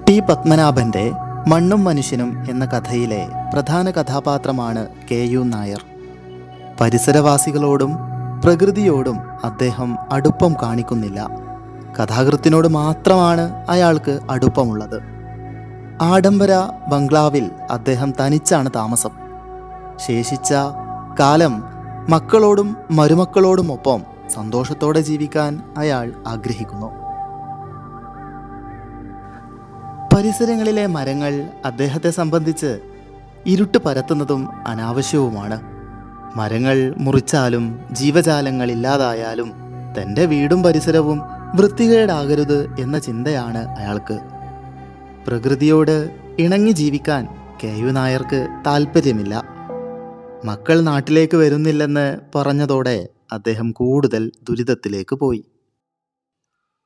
T പത്മനാഭൻ്റെ മണ്ണും മനുഷ്യനും എന്ന കഥയിലെ പ്രധാന കഥാപാത്രമാണ് കെ.യു. നായർ. പരിസരവാസികളോടും പ്രകൃതിയോടും അദ്ദേഹം അടുപ്പം കാണിക്കുന്നില്ല. കഥാകൃത്തിനോട് മാത്രമാണ് അയാൾക്ക് അടുപ്പമുള്ളത്. ആഡംബര ബംഗ്ലാവിൽ അദ്ദേഹം തനിച്ചാണ് താമസം. ശേഷിച്ച കാലം മക്കളോടും മരുമക്കളോടുമൊപ്പം സന്തോഷത്തോടെ ജീവിക്കാൻ അയാൾ ആഗ്രഹിക്കുന്നു. പരിസരങ്ങളിലെ മരങ്ങൾ അദ്ദേഹത്തെ സംബന്ധിച്ച് ഇരുട്ട് പരത്തുന്നതും അനാവശ്യവുമാണ്. മരങ്ങൾ മുറിച്ചാലും ജീവജാലങ്ങൾ ഇല്ലാതായാലും തൻ്റെ വീടും പരിസരവും വൃത്തികേടാകരുത് എന്ന ചിന്തയാണ് അയാൾക്ക്. പ്രകൃതിയോട് ഇണങ്ങി ജീവിക്കാൻ കെ.യു. നായർക്ക് താല്പര്യമില്ല. മക്കൾ നാട്ടിലേക്ക് വരുന്നില്ലെന്ന് പറഞ്ഞതോടെ അദ്ദേഹം കൂടുതൽ ദുരിതത്തിലേക്ക് പോയി.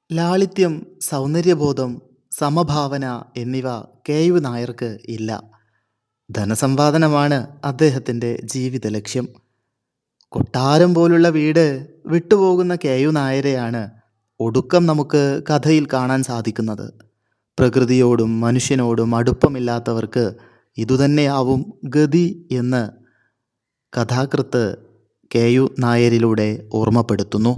ലാളിത്യം, സൗന്ദര്യബോധം, സമഭാവന എന്നിവ കെ.യു. നായർക്ക് ഇല്ല. ധനസമ്പാദനമാണ് അദ്ദേഹത്തിൻ്റെ ജീവിത ലക്ഷ്യം. കൊട്ടാരം പോലുള്ള വീട് വിട്ടുപോകുന്ന കെ.യു. നായരെയാണ് ഒടുക്കം നമുക്ക് കഥയിൽ കാണാൻ സാധിക്കുന്നത്. പ്രകൃതിയോടും മനുഷ്യനോടും അടുപ്പമില്ലാത്തവർക്ക് ഇതുതന്നെയാവും ഗതി എന്ന് കഥാകൃത്ത് കെ.യു. നായരിലൂടെ ഓർമ്മപ്പെടുത്തുന്നു.